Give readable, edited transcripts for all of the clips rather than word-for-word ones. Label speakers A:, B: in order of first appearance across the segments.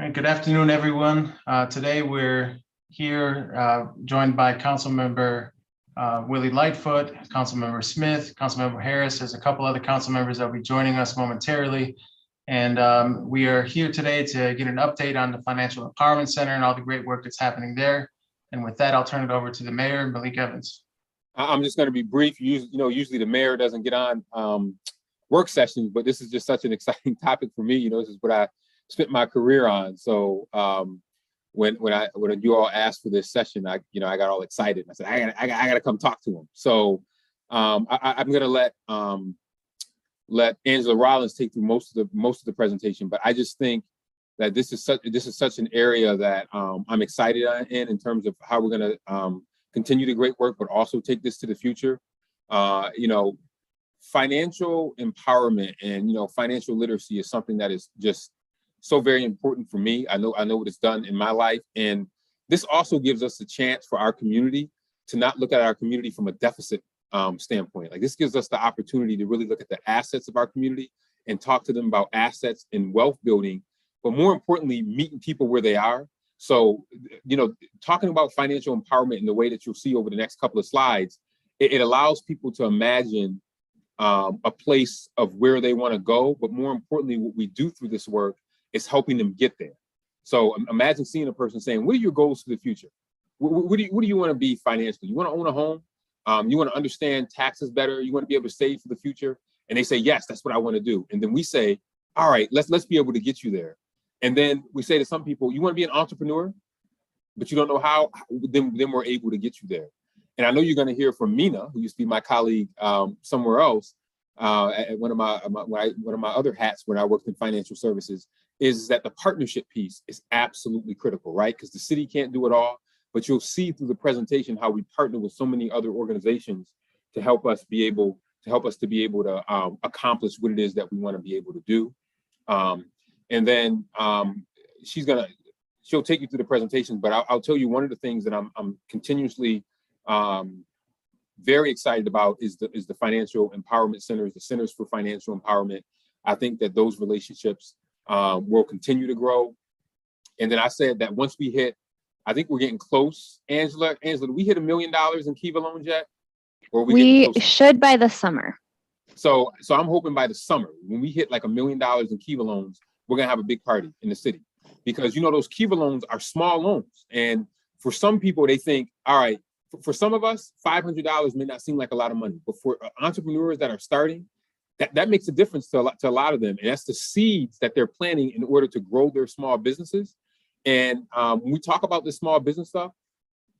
A: All right, good afternoon, everyone. Today we're here joined by Councilmember Willie Lightfoot, Councilmember Smith, Councilmember Harris. There's a couple other council members that will be joining us momentarily. And we are here today to get an update on the Financial Empowerment Center and all the great work that's happening there. And with that, I'll turn it over to the mayor, Malik Evans.
B: I'm just going to be brief. Usually the mayor doesn't get on work sessions, but this is just such an exciting topic for me. This is what I spent my career on. So when you all asked for this session, I got all excited. I said, I got to come talk to him. So I'm going to let Angela Rollins take through most of the presentation. But I just think that this is such an area that I'm excited in terms of how we're going to continue the great work, but also take this to the future. Financial empowerment and financial literacy is something that is just so very important for me. I know what it's done in my life. And this also gives us a chance for our community to not look at our community from a deficit standpoint. Like, this gives us the opportunity to really look at the assets of our community and talk to them about assets and wealth building, but more importantly, meeting people where they are. So, talking about financial empowerment in the way that you'll see over the next couple of slides, it allows people to imagine a place of where they want to go. But more importantly, what we do through this work is helping them get there. So imagine seeing a person saying, what are your goals for the future? What do you want to be financially? You want to own a home? You want to understand taxes better? You want to be able to save for the future? And they say, yes, that's what I want to do. And then we say, all right, let's be able to get you there. And then we say to some people, you want to be an entrepreneur, but you don't know how, then we're able to get you there. And I know you're going to hear from Mina, who used to be my colleague somewhere else, at one of my other hats when I worked in financial services, is that the partnership piece is absolutely critical, right? Because the city can't do it all, but you'll see through the presentation how we partner with so many other organizations to help us be able to accomplish what it is that we want to be able to do. And then she'll take you through the presentation, but I'll tell you one of the things that I'm continuously very excited about is the financial empowerment centers, the centers for financial empowerment. I think that those relationships will continue to grow. And then I said that once we hit, I think we're getting close. Angela, do we hit $1 million in Kiva loans yet? Or
C: we should by the summer.
B: So I'm hoping by the summer, when we hit like $1 million in Kiva loans, we're gonna have a big party in the city. Because those Kiva loans are small loans. And for some people, they think, all right, for some of us, $500 may not seem like a lot of money, but for entrepreneurs that are starting, that makes a difference to a lot of them. And that's the seeds that they're planting in order to grow their small businesses. And when we talk about this small business stuff,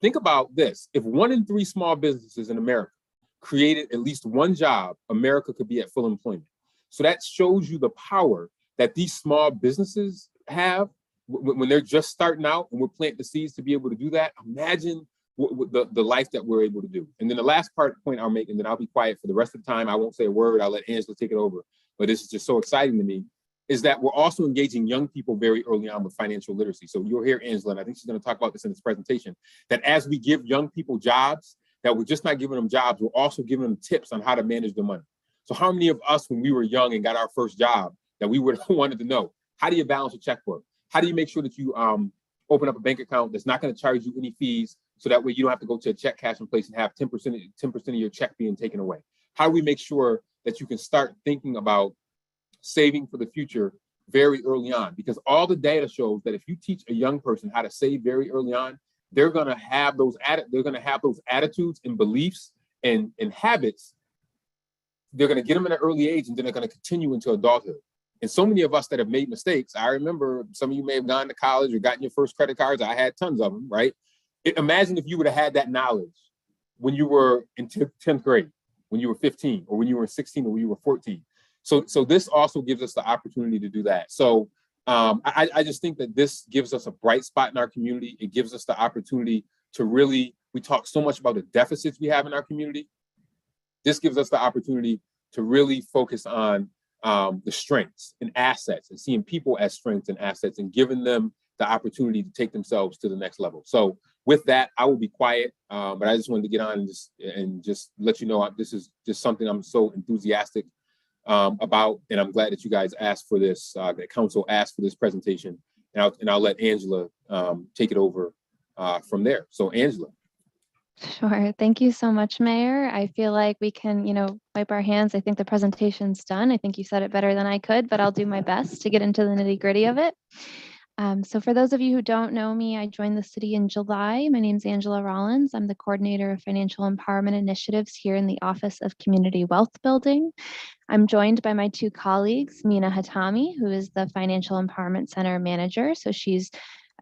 B: think about this. If 1 in 3 small businesses in America created at least one job, America could be at full employment. So that shows you the power that these small businesses have when they're just starting out, and we're planting the seeds to be able to do that. Imagine the life that we're able to do. And then the last point I'll make, and then I'll be quiet for the rest of the time. I won't say a word. I'll let Angela take it over. But this is just so exciting to me, is that we're also engaging young people very early on with financial literacy. So you'll hear Angela, and I think she's going to talk about this in this presentation, that as we give young people jobs, that we're just not giving them jobs, we're also giving them tips on how to manage their money. So how many of us, when we were young and got our first job, that we would have wanted to know, how do you balance a checkbook? How do you make sure that you open up a bank account that's not going to charge you any fees, so that way you don't have to go to a check cashing place and have 10% of your check being taken away? How do we make sure that you can start thinking about saving for the future very early on? Because all the data shows that if you teach a young person how to save very early on, they're going to have those attitudes and beliefs and habits. They're going to get them at an early age, and then they're going to continue into adulthood. And so many of us that have made mistakes, I remember some of you may have gone to college or gotten your first credit cards. I had tons of them, right? Imagine if you would have had that knowledge when you were in 10th grade, when you were 15, or when you were 16, or when you were 14. So this also gives us the opportunity to do that. So I just think that this gives us a bright spot in our community. It gives us the opportunity to really, we talk so much about the deficits we have in our community. This gives us the opportunity to really focus on the strengths and assets, and seeing people as strengths and assets, and giving them the opportunity to take themselves to the next level. So with that, I will be quiet, but I just wanted to get on and just let you know this is just something I'm so enthusiastic about, and I'm glad that you guys asked for this, that council asked for this presentation, and I'll let Angela take it over from there. So Angela.
C: Sure. Thank you so much, Mayor. I feel like we can, wipe our hands. I think the presentation's done. I think you said it better than I could, but I'll do my best to get into the nitty-gritty of it. So for those of you who don't know me, I joined the city in July. My name is Angela Rollins. I'm the coordinator of financial empowerment initiatives here in the Office of Community Wealth Building. I'm joined by my two colleagues, Mina Hatami, who is the Financial Empowerment Center manager. So she's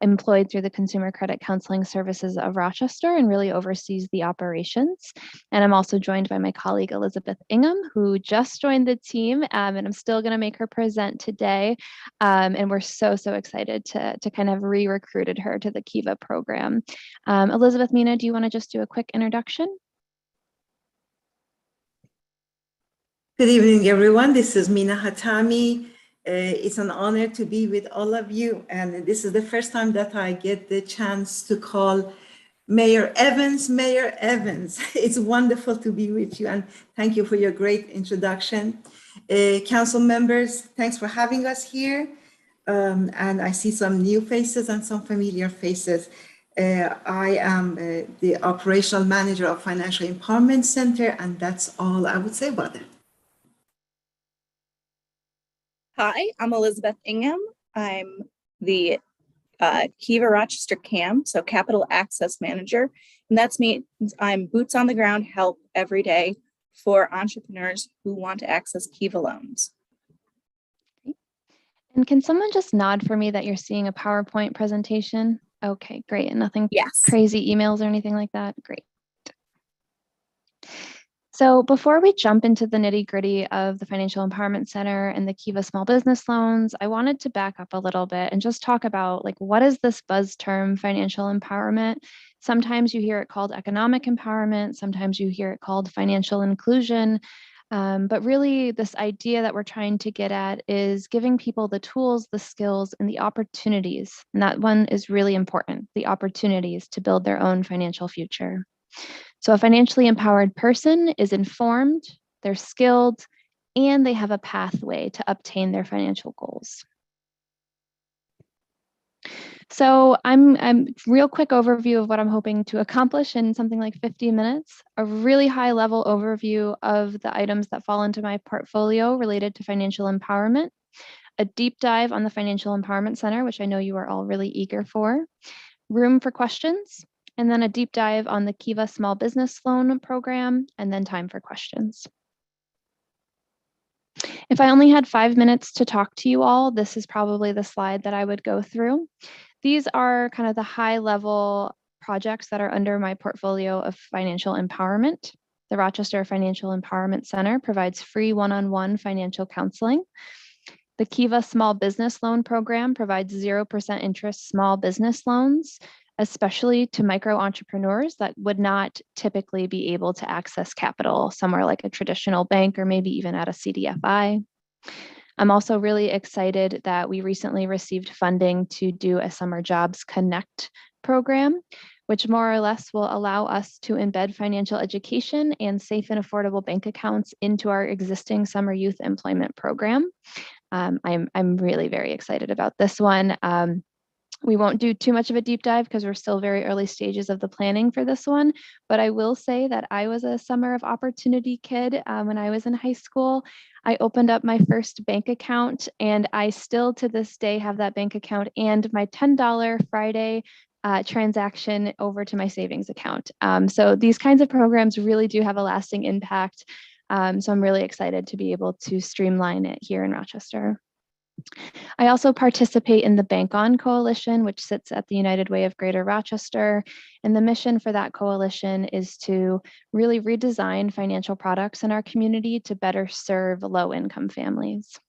C: employed through the Consumer Credit Counseling Services of Rochester and really oversees the operations. And I'm also joined by my colleague, Elizabeth Ingham, who just joined the team, and I'm still going to make her present today. And we're so excited to kind of re-recruited her to the Kiva program. Elizabeth, Mina, do you want to just do a quick introduction?
D: Good evening, everyone. This is Mina Hatami. It's an honor to be with all of you. And this is the first time that I get the chance to call Mayor Evans, Mayor Evans. It's wonderful to be with you. And thank you for your great introduction. Council members, thanks for having us here. And I see some new faces and some familiar faces. I am the operational manager of Financial Empowerment Center, and that's all I would say about it.
E: Hi, I'm Elizabeth Ingham. I'm the Kiva Rochester CAM, so Capital Access Manager. And that's me. I'm boots on the ground help every day for entrepreneurs who want to access Kiva loans.
C: And can someone just nod for me that you're seeing a PowerPoint presentation? Okay, great. And nothing crazy emails or anything like that? Great. So before we jump into the nitty-gritty of the Financial Empowerment Center and the Kiva small business loans, I wanted to back up a little bit and just talk about what is this buzz term, financial empowerment? Sometimes you hear it called economic empowerment, sometimes you hear it called financial inclusion, but really this idea that we're trying to get at is giving people the tools, the skills, and the opportunities, and that one is really important, the opportunities to build their own financial future. So a financially empowered person is informed, they're skilled, and they have a pathway to obtain their financial goals. So I'm real quick overview of what I'm hoping to accomplish in something like 50 minutes, a really high level overview of the items that fall into my portfolio related to financial empowerment, a deep dive on the Financial Empowerment Center, which I know you are all really eager for, room for questions, and then a deep dive on the Kiva Small Business Loan Program, and then time for questions. If I only had 5 minutes to talk to you all, this is probably the slide that I would go through. These are kind of the high level projects that are under my portfolio of financial empowerment. The Rochester Financial Empowerment Center provides free one-on-one financial counseling. The Kiva Small Business Loan Program provides 0% interest small business loans, especially to micro entrepreneurs that would not typically be able to access capital somewhere like a traditional bank or maybe even at a CDFI. I'm also really excited that we recently received funding to do a Summer Jobs Connect program, which more or less will allow us to embed financial education and safe and affordable bank accounts into our existing summer youth employment program. I'm really very excited about this one. We won't do too much of a deep dive because we're still very early stages of the planning for this one, but I will say that I was a summer of opportunity kid when I was in high school. I opened up my first bank account and I still to this day have that bank account and my $10 Friday transaction over to my savings account. So these kinds of programs really do have a lasting impact. So I'm really excited to be able to streamline it here in Rochester. I also participate in the Bank On Coalition, which sits at the United Way of Greater Rochester. And the mission for that coalition is to really redesign financial products in our community to better serve low-income families.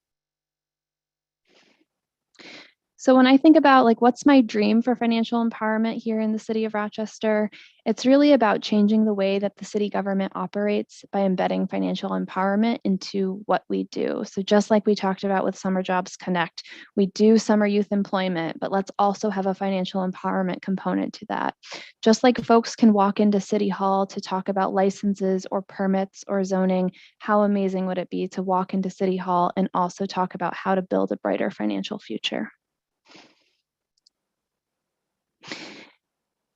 C: So when I think about what's my dream for financial empowerment here in the city of Rochester, it's really about changing the way that the city government operates by embedding financial empowerment into what we do. So just like we talked about with Summer Jobs Connect, we do summer youth employment, but let's also have a financial empowerment component to that. Just like folks can walk into City Hall to talk about licenses or permits or zoning, how amazing would it be to walk into City Hall and also talk about how to build a brighter financial future?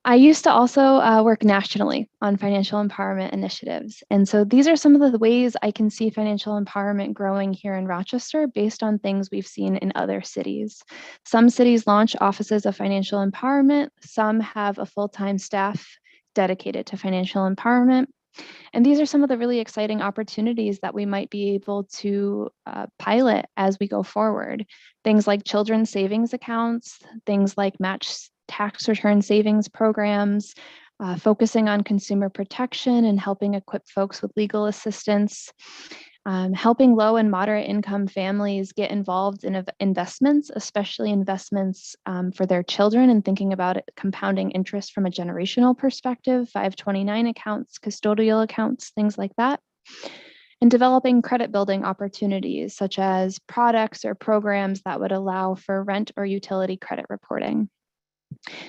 C: I used to also work nationally on financial empowerment initiatives. And so these are some of the ways I can see financial empowerment growing here in Rochester based on things we've seen in other cities. Some cities launch offices of financial empowerment. Some have a full-time staff dedicated to financial empowerment. And these are some of the really exciting opportunities that we might be able to pilot as we go forward. Things like children's savings accounts, things like match tax return savings programs, focusing on consumer protection and helping equip folks with legal assistance, helping low and moderate income families get involved in investments, especially investments for their children, and thinking about it, compounding interest from a generational perspective, 529 accounts, custodial accounts, things like that. And developing credit building opportunities such as products or programs that would allow for rent or utility credit reporting.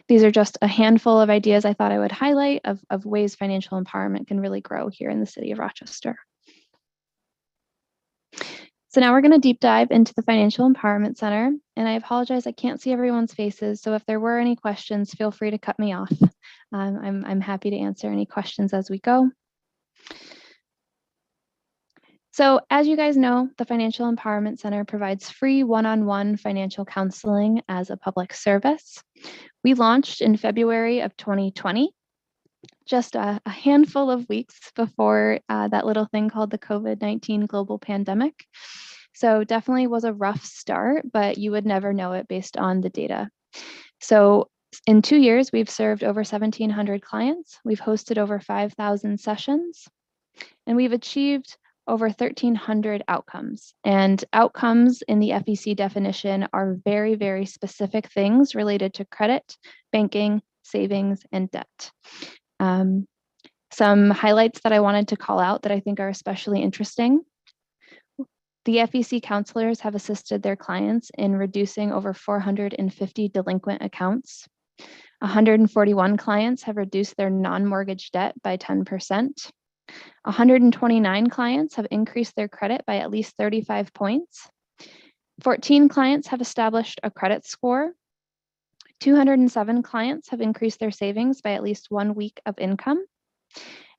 C: These are just a handful of ideas I thought I would highlight of ways financial empowerment can really grow here in the city of Rochester. So now we're going to deep dive into the Financial Empowerment Center. And I apologize, I can't see everyone's faces. So if there were any questions, feel free to cut me off. I'm happy to answer any questions as we go. So as you guys know, the Financial Empowerment Center provides free one-on-one financial counseling as a public service. We launched in February of 2020, just a handful of weeks before that little thing called the COVID-19 global pandemic. So definitely was a rough start, but you would never know it based on the data. So in 2 years, we've served over 1,700 clients. We've hosted over 5,000 sessions, and we've achieved over 1,300 outcomes. And outcomes in the FEC definition are very, very specific things related to credit, banking, savings, and debt. Some highlights that I wanted to call out that I think are especially interesting. The FEC counselors have assisted their clients in reducing over 450 delinquent accounts. 141 clients have reduced their non-mortgage debt by 10%. 129 clients have increased their credit by at least 35 points. 14 clients have established a credit score. 207 clients have increased their savings by at least 1 week of income.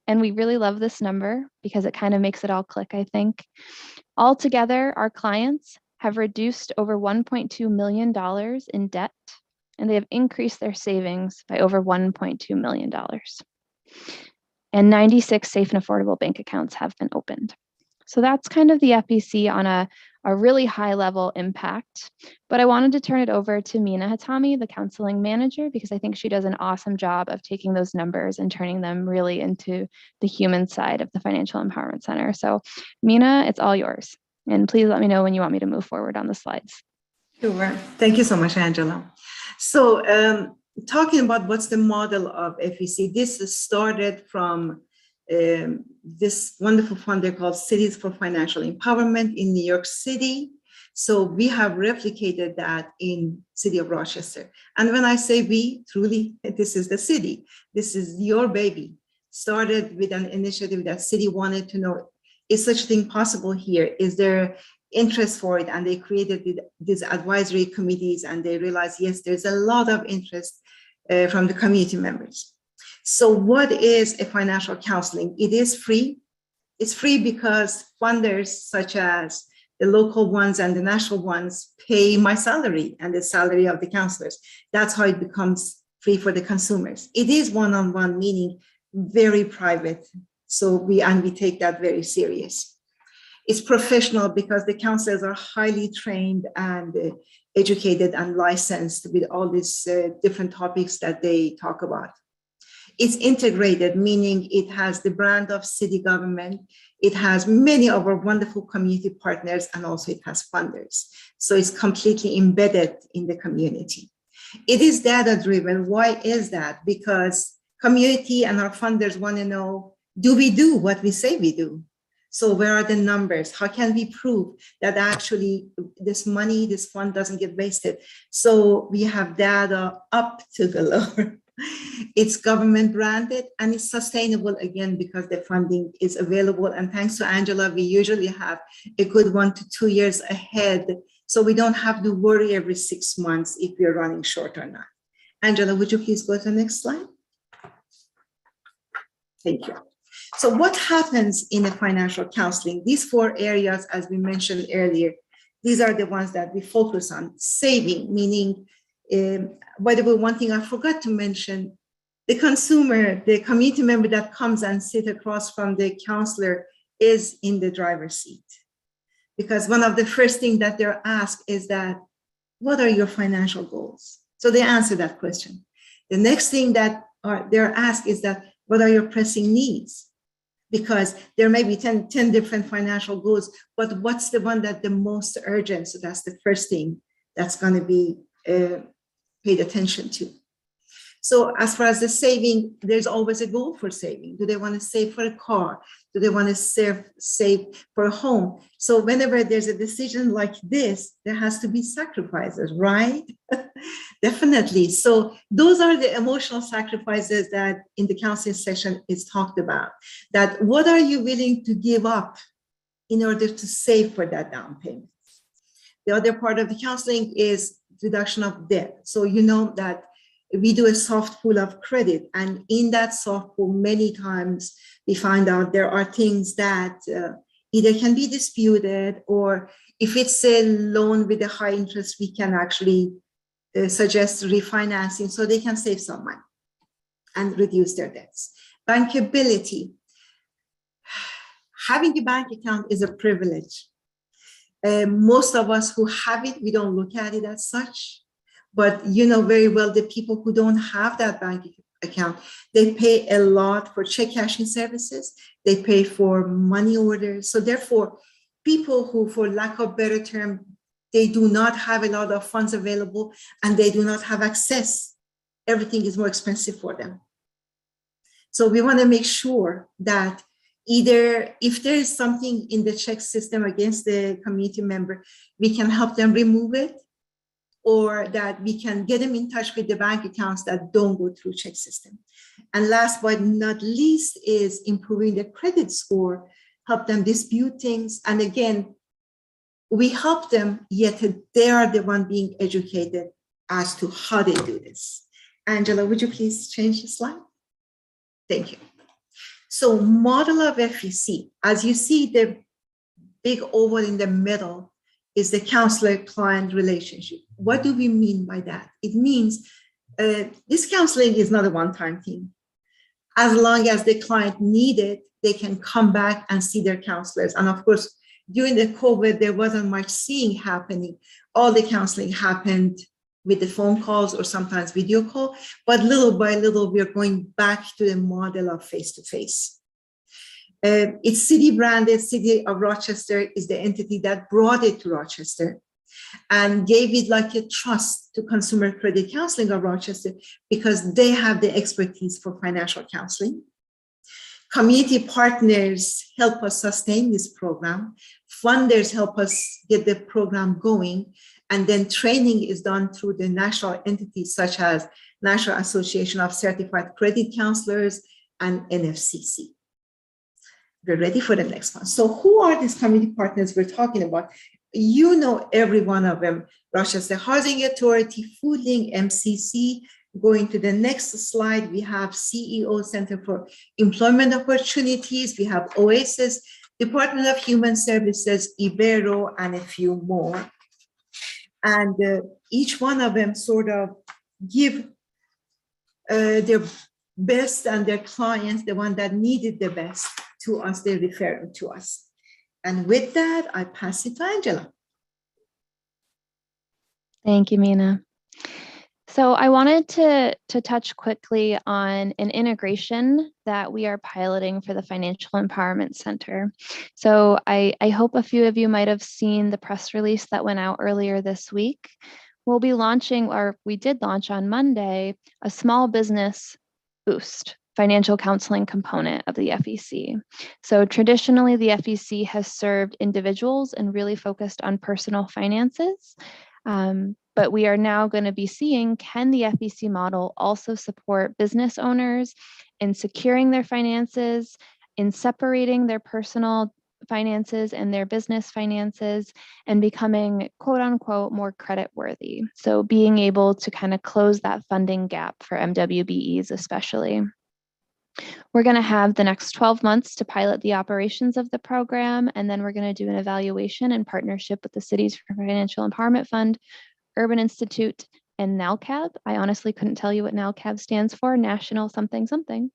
C: And we really love this number because it kind of makes it all click, I think. Altogether, our clients have reduced over $1.2 million in debt, and they have increased their savings by over $1.2 million. And 96 safe and affordable bank accounts have been opened. So that's kind of the FEC on a really high level impact. But I wanted to turn it over to Mina Hatami, the counseling manager, because I think she does an awesome job of taking those numbers and turning them really into the human side of the Financial Empowerment Center. So Mina, it's all yours. And please let me know when you want me to move forward on the slides.
D: Sure. Thank you so much, Angela. So talking about what's the model of FEC, this started from this wonderful funder called Cities for Financial Empowerment in New York City. So we have replicated that in city of Rochester. And when I say we, truly, this is the city. This is your baby. Started with an initiative that city wanted to know, is such a thing possible here? Is there interest for it? And they created these advisory committees, and they realized, yes, there's a lot of interest from the community members. So what is a financial counseling? It is free. It's free because funders such as the local ones and the national ones pay my salary and the salary of the counselors. That's how it becomes free for the consumers. It is one-on-one, meaning very private. So we take that very serious. It's professional because the counselors are highly trained and educated and licensed with all these different topics that they talk about. It's integrated, meaning it has the brand of city government. It has many of our wonderful community partners, and also it has funders. So it's completely embedded in the community. It is data-driven. Why is that? Because community and our funders want to know, do we do what we say we do? So where are the numbers? How can we prove that actually this money, this fund doesn't get wasted? So we have data up to the lower. It's government branded and it's sustainable, again, because the funding is available. And thanks to Angela, we usually have a good 1 to 2 years ahead. So we don't have to worry every 6 months if we're running short or not. Angela, would you please go to the next slide? Thank you. So what happens in a financial counseling? These 4 areas, as we mentioned earlier, these are the ones that we focus on. Saving, meaning, by the way, one thing I forgot to mention, the consumer, the community member that comes and sit across from the counselor is in the driver's seat. Because one of the first things that they're asked is that, what are your financial goals? So they answer that question. The next thing that they're asked is that, what are your pressing needs? Because there may be 10 different financial goals, but what's the one that the most urgent? So that's the first thing that's going to be paid attention to. So as far as the saving, there's always a goal for saving. Do they want to save for a car? Do they want to save for a home? So whenever there's a decision like this, there has to be sacrifices, right? Definitely. So those are the emotional sacrifices that in the counseling session is talked about. That what are you willing to give up in order to save for that down payment? The other part of the counseling is reduction of debt. So you know that we do a soft pull of credit, and in that soft pull, many times we find out there are things that either can be disputed, or if it's a loan with a high interest, we can actually suggest refinancing so they can save some money and reduce their debts. Bankability. Having a bank account is a privilege. Most of us who have it, we don't look at it as such. But you know very well the people who don't have that bank account, they pay a lot for check cashing services. They pay for money orders. So therefore, people who, for lack of better term, they do not have a lot of funds available and they do not have access, everything is more expensive for them. So we want to make sure that either if there is something in the check system against the community member, we can help them remove it, or that we can get them in touch with the bank accounts that don't go through check system. And last but not least is improving the credit score, help them dispute things. And again, we help them, yet they are the one being educated as to how they do this. Angela, would you please change the slide? Thank you. So model of FEC, as you see the big oval in the middle is the counselor-client relationship. What do we mean by that? It means this counseling is not a one-time thing. As long as the client need it, they can come back and see their counselors. And of course, during the COVID, there wasn't much seeing happening. All the counseling happened with the phone calls or sometimes video call, but little by little, we're going back to the model of face-to-face. It's city branded. City of Rochester is the entity that brought it to Rochester and gave it like a trust to Consumer Credit Counseling of Rochester because they have the expertise for financial counseling. Community partners help us sustain this program. Funders help us get the program going. And then training is done through the national entities such as National Association of Certified Credit Counselors and NFCC. We're ready for the next one. So who are these community partners we're talking about? You know every one of them. Rochester Housing Authority, Foodlink, MCC. Going to the next slide, we have CEO Center for Employment Opportunities. We have OASIS, Department of Human Services, Ibero, and a few more. And each one of them sort of give their best and their clients, the one that needed the best, to us, they refer them to us. And with that, I pass it to Angela.
C: Thank you, Mina. So I wanted to touch quickly on an integration that we are piloting for the Financial Empowerment Center. So I hope a few of you might have seen the press release that went out earlier this week. We'll be launching, or we did launch on Monday, a small business boost financial counseling component of the FEC. So traditionally, the FEC has served individuals and really focused on personal finances. But we are now going to be seeing, can the FEC model also support business owners in securing their finances, in separating their personal finances and their business finances, and becoming quote unquote more credit worthy. So being able to kind of close that funding gap for MWBEs especially. We're going to have the next 12 months to pilot the operations of the program, and then we're going to do an evaluation in partnership with the Cities for Financial Empowerment Fund, Urban Institute, and NALCAB. I honestly couldn't tell you what NALCAB stands for, National something something.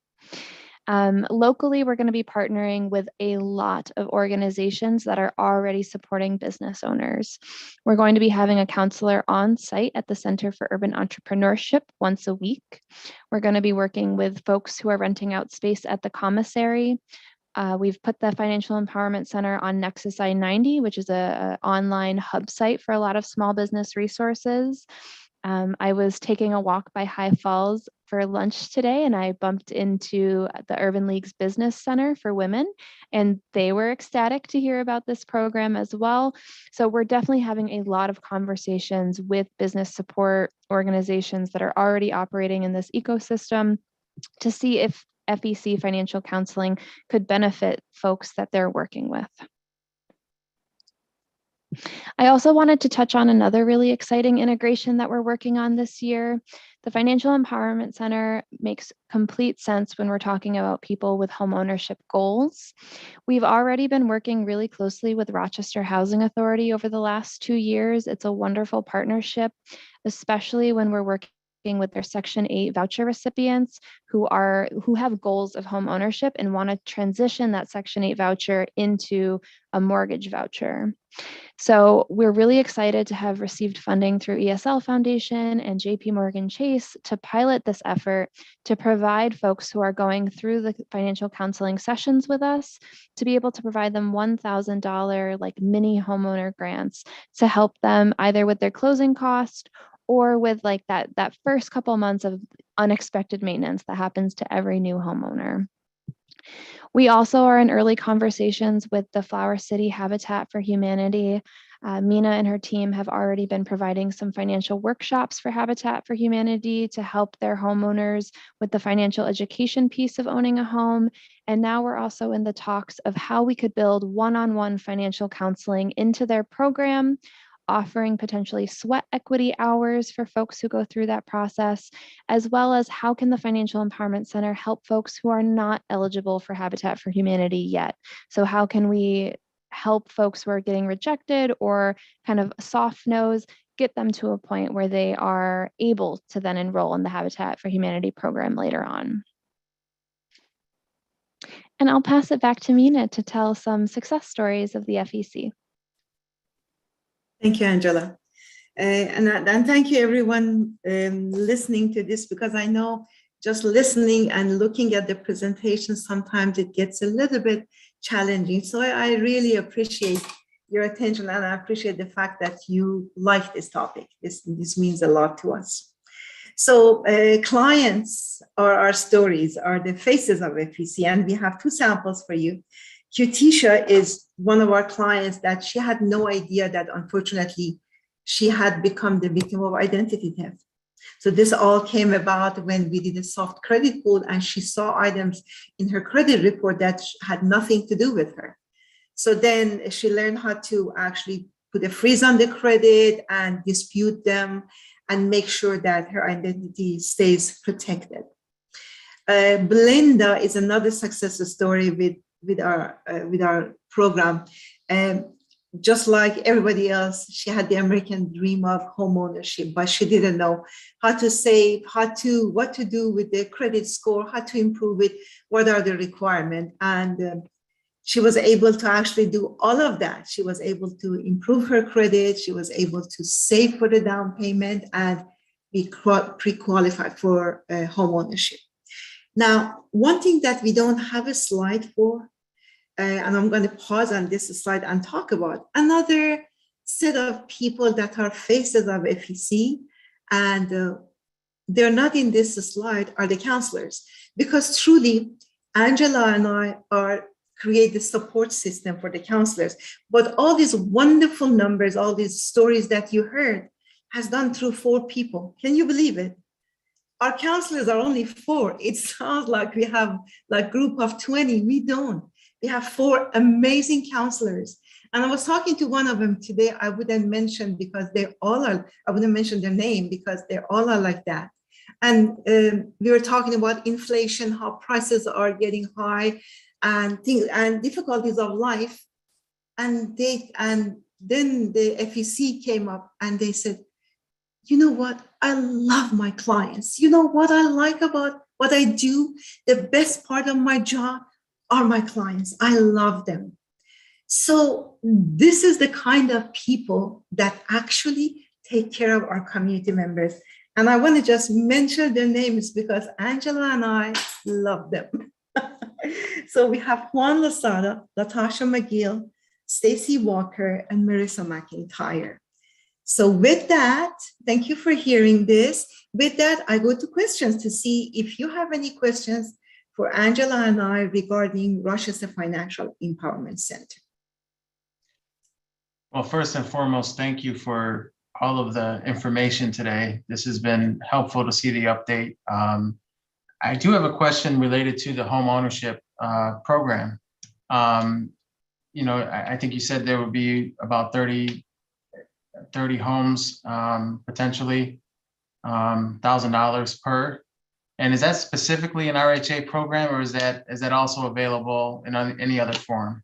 C: Locally, we're going to be partnering with a lot of organizations that are already supporting business owners. We're going to be having a counselor on site at the Center for Urban Entrepreneurship once a week. We're going to be working with folks who are renting out space at the commissary. We've put the Financial Empowerment Center on Nexus I-90, which is an online hub site for a lot of small business resources. I was taking a walk by High Falls for lunch today, and I bumped into the Urban League's Business Center for Women, and they were ecstatic to hear about this program as well. So we're definitely having a lot of conversations with business support organizations that are already operating in this ecosystem to see if FEC financial counseling could benefit folks that they're working with. I also wanted to touch on another really exciting integration that we're working on this year. The Financial Empowerment Center makes complete sense when we're talking about people with home ownership goals. We've already been working really closely with Rochester Housing Authority over the last 2 years. It's a wonderful partnership, especially when we're working with their Section 8 voucher recipients who have goals of home ownership and want to transition that Section 8 voucher into a mortgage voucher. So we're really excited to have received funding through ESL Foundation and JP Morgan Chase to pilot this effort to provide folks who are going through the financial counseling sessions with us to be able to provide them $1,000 like mini homeowner grants to help them either with their closing cost or with like that first couple months of unexpected maintenance that happens to every new homeowner. We also are in early conversations with the Flower City Habitat for Humanity. Mina and her team have already been providing some financial workshops for Habitat for Humanity to help their homeowners with the financial education piece of owning a home. And now we're also in the talks of how we could build one-on-one financial counseling into their program, offering potentially sweat equity hours for folks who go through that process, as well as how can the Financial Empowerment Center help folks who are not eligible for Habitat for Humanity yet? So how can we help folks who are getting rejected or kind of soft nose, get them to a point where they are able to then enroll in the Habitat for Humanity program later on? And I'll pass it back to Mina to tell some success stories of the FEC.
D: Thank you, Angela. And thank you, everyone listening to this, because I know just listening and looking at the presentation, sometimes it gets a little bit challenging. So I really appreciate your attention, and I appreciate the fact that you like this topic. This means a lot to us. So clients or our stories are the faces of FEC, and we have 2 samples for you. Cutisha is one of our clients that she had no idea that unfortunately she had become the victim of identity theft. So this all came about when we did a soft credit pull, and she saw items in her credit report that had nothing to do with her. So then she learned how to actually put a freeze on the credit and dispute them and make sure that her identity stays protected. Belinda is another success story with our program. Just like everybody else, she had the American dream of home ownership, but she didn't know how to save, what to do with the credit score, how to improve it, what are the requirements. And she was able to actually do all of that. She was able to improve her credit. She was able to save for the down payment and be pre-qualified for home ownership. Now, one thing that we don't have a slide for, and I'm going to pause on this slide and talk about another set of people that are faces of FEC, and they're not in this slide, are the counselors, because truly Angela and I create the support system for the counselors. But all these wonderful numbers, all these stories that you heard has done through 4 people. Can you believe it? Our counselors are only 4. It sounds like we have like group of 20. We don't. We have 4 amazing counselors. And I was talking to one of them today. I wouldn't mention because I wouldn't mention their name because they all are like that. And we were talking about inflation, how prices are getting high, and things and difficulties of life. And then the FEC came up and they said, you know what? I love my clients. You know what I like about what I do? The best part of my job are my clients. I love them. So this is the kind of people that actually take care of our community members. And I want to just mention their names because Angela and I love them. So we have Juan Lozada, Latasha McGill, Stacy Walker, and Marissa McIntyre. So with that, thank you for hearing this. With that, I go to questions to see if you have any questions for Angela and I regarding Rochester Financial Empowerment Center.
A: Well, first and foremost, thank you for all of the information today. This has been helpful to see the update. I do have a question related to the home ownership program. I think you said there would be about 30 homes, potentially $1,000 per. And is that specifically an RHA program, or is that also available in any other form?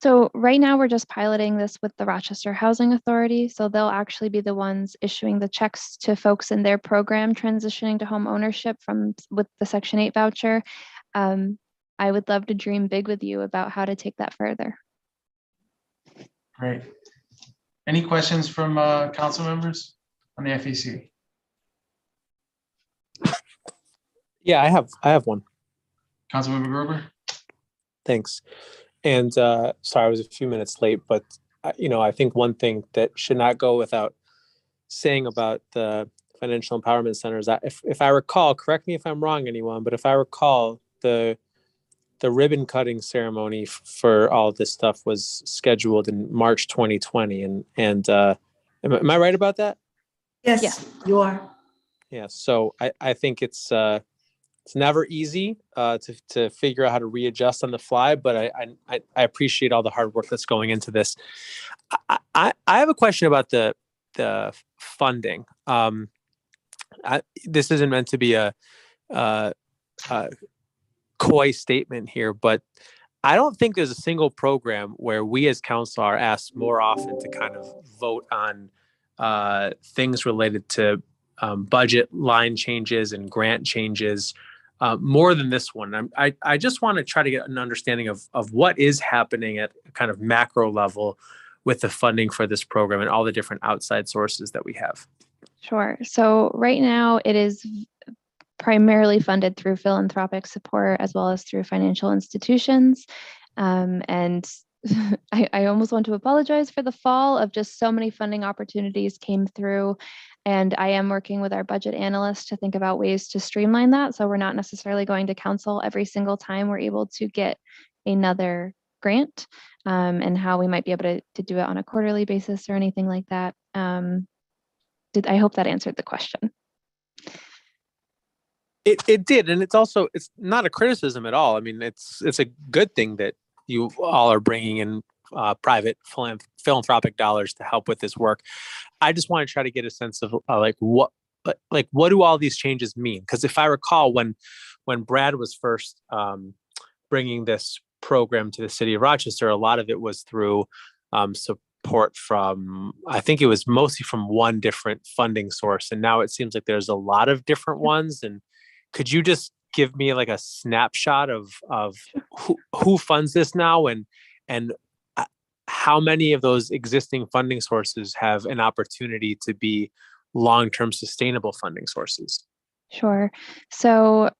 C: So right now we're just piloting this with the Rochester Housing Authority. So they'll actually be the ones issuing the checks to folks in their program transitioning to home ownership with the Section 8 voucher. I would love to dream big with you about how to take that further.
A: Great. Any questions from council members on the FEC?
F: Yeah, I have one.
A: Councilmember Gruber?
F: Thanks. And sorry, I was a few minutes late, but I think one thing that should not go without saying about the Financial Empowerment Center is that if I recall, correct me if I'm wrong, anyone, but if I recall, the ribbon cutting ceremony for all of this stuff was scheduled in March 2020. And am I right about that?
D: Yes,
C: Yeah.
D: you are.
F: Yeah. So I think it's never easy to figure out how to readjust on the fly, but I appreciate all the hard work that's going into this. I have a question about the funding. This isn't meant to be a coy statement here, but I don't think there's a single program where we as council are asked more often to kind of vote on things related to budget line changes and grant changes more than this one. I just want to try to get an understanding of what is happening at a kind of macro level with the funding for this program and all the different outside sources that we have.
C: Sure. So right now it is primarily funded through philanthropic support as well as through financial institutions. And I almost want to apologize for the fall of just so many funding opportunities came through. And I am working with our budget analyst to think about ways to streamline that. So we're not necessarily going to council every single time we're able to get another grant, and how we might be able to do it on a quarterly basis or anything like that. I hope that answered the question.
F: It did, and it's not a criticism at all. I mean, it's a good thing that you all are bringing in private philanthropic dollars to help with this work. I just want to try to get a sense of what do all these changes mean? Because if I recall, when Brad was first bringing this program to the city of Rochester, a lot of it was through support from, I think it was mostly from one different funding source, and now it seems like there's a lot of different ones. And could you just give me like a snapshot of who funds this now and how many of those existing funding sources have an opportunity to be long-term sustainable funding sources?
C: Sure. So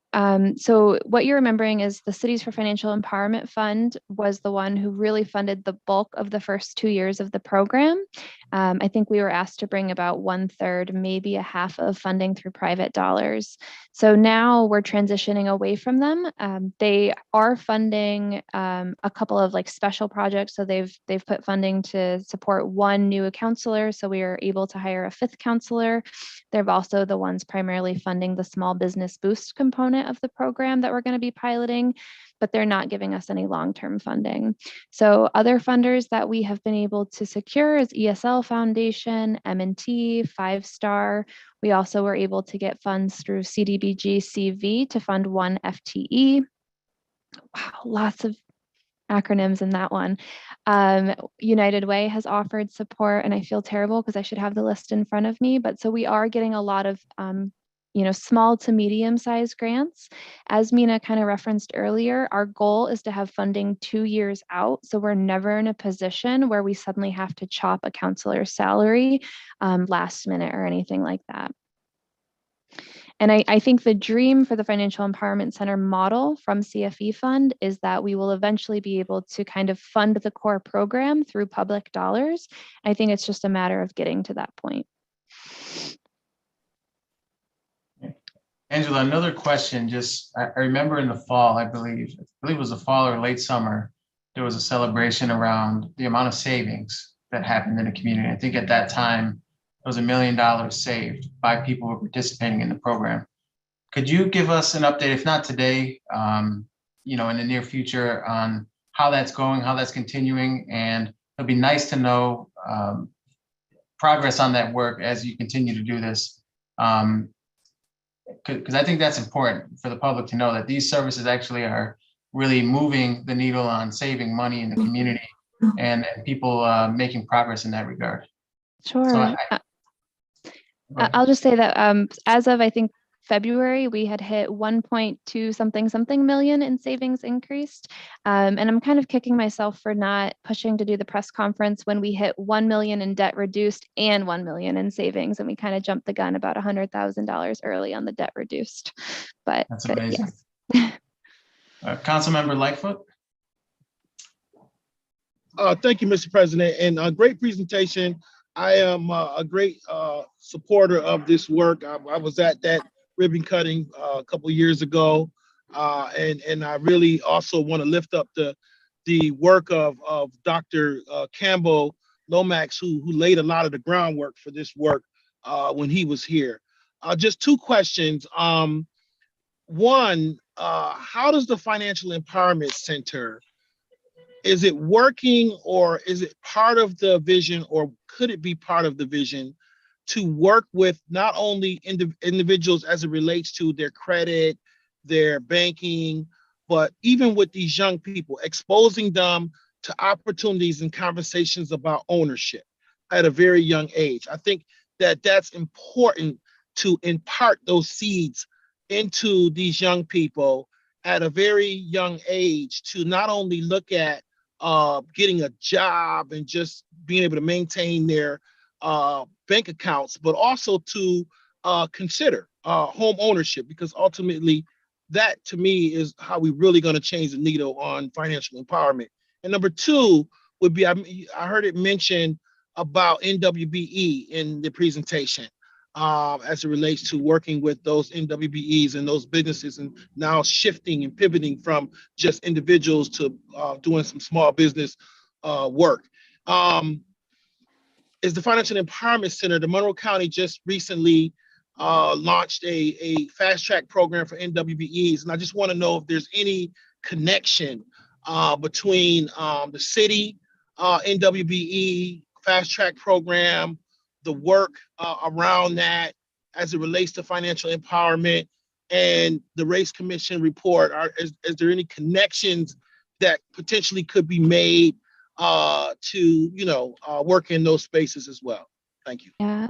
C: what you're remembering is the Cities for Financial Empowerment Fund was the one who really funded the bulk of the first 2 years of the program. I think we were asked to bring about 1/3, maybe a half of funding through private dollars. So now we're transitioning away from them. They are funding a couple of special projects. So they've put funding to support one new counselor. So we are able to hire a 5th counselor. They're also the ones primarily funding the small business boost component component of the program that we're going to be piloting, but they're not giving us any long-term funding. So other funders that we have been able to secure is ESL Foundation, M&T, 5-Star. We also were able to get funds through CDBG CV to fund one FTE. Wow, lots of acronyms in that one. United Way has offered support, and I feel terrible because I should have the list in front of me, but so we are getting a lot of small to medium-sized grants. As Mina kind of referenced earlier, our goal is to have funding 2 years out, so we're never in a position where we suddenly have to chop a counselor's salary last minute or anything like that. And I think the dream for the Financial Empowerment Center model from CFE Fund is that we will eventually be able to kind of fund the core program through public dollars. I think it's just a matter of getting to that point.
A: Angela, another question. Just I remember in the fall, I believe it was the fall or late summer, there was a celebration around the amount of savings that happened in the community. I think at that time, it was $1 million saved by people who were participating in the program. Could you give us an update, if not today, in the near future, on how that's going, how that's continuing? And it'd be nice to know progress on that work as you continue to do this. Because I think that's important for the public to know that these services actually are really moving the needle on saving money in the community and people making progress in that regard.
C: Sure.
A: So
C: I'll just say that as of, I think, February, we had hit 1.2 something million in savings increased. And I'm kind of kicking myself for not pushing to do the press conference when we hit 1 million in debt reduced and 1 million in savings. And we kind of jumped the gun about $100,000 early on the debt reduced. But
A: that's amazing.
C: Yes.
A: Councilmember Lightfoot.
G: Thank you, Mr. President, and a great presentation. I am a great supporter of this work. I was at that ribbon cutting a couple of years ago, and I really also want to lift up the work of Dr. Campbell Lomax, who laid a lot of the groundwork for this work when he was here. Just two questions. One, how does the Financial Empowerment Center, is it working, or is it part of the vision, or could it be part of the vision to work with not only individuals as it relates to their credit, their banking, but even with these young people, exposing them to opportunities and conversations about ownership at a very young age? I think that that's important, to impart those seeds into these young people at a very young age, to not only look at getting a job and just being able to maintain their bank accounts, but also to consider home ownership, because ultimately that, to me, is how we're really going to change the needle on financial empowerment. And number two would be, I heard it mentioned about NWBE in the presentation as it relates to working with those NWBEs and those businesses, and now shifting and pivoting from just individuals to doing some small business work. Is the Financial Empowerment Center, the Monroe County just recently launched a fast track program for NWBEs. And I just want to know if there's any connection between the city, NWBE fast track program, the work around that as it relates to financial empowerment, and the Race Commission report. Is there any connections that potentially could be made to work in those spaces as well? Thank you.
C: Yeah,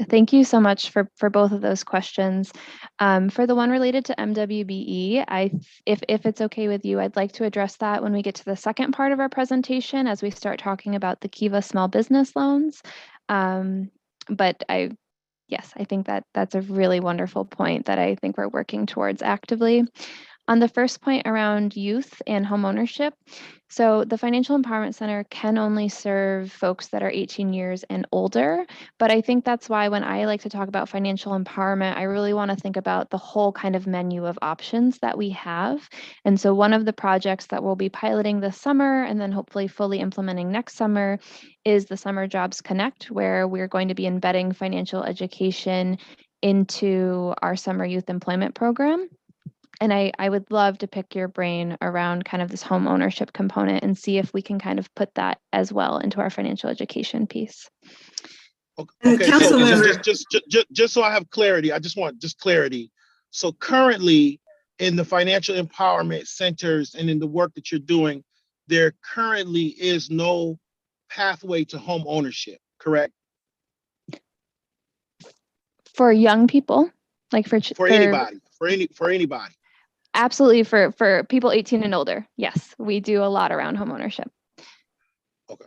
C: thank you so much for both of those questions. For the one related to MWBE, if it's okay with you, I'd like to address that when we get to the second part of our presentation, as we start talking about the Kiva small business loans. But I think that's a really wonderful point that I think we're working towards actively. On the first point around youth and homeownership, so the Financial Empowerment Center can only serve folks that are 18 years and older, but I think that's why when I like to talk about financial empowerment, I really want to think about the whole kind of menu of options that we have. And so one of the projects that we'll be piloting this summer and then hopefully fully implementing next summer is the Summer Jobs Connect, where we're going to be embedding financial education into our summer youth employment program. And I would love to pick your brain around kind of this home ownership component and see if we can kind of put that as well into our financial education piece.
G: Okay, so
D: Councilmember-
G: just so I have clarity, I just want clarity. So currently in the financial empowerment centers and in the work that you're doing, there currently is no pathway to home ownership, correct?
C: For young people, like for
G: anybody, for anybody.
C: Absolutely, for people 18 and older. Yes, we do a lot around homeownership.
G: Okay.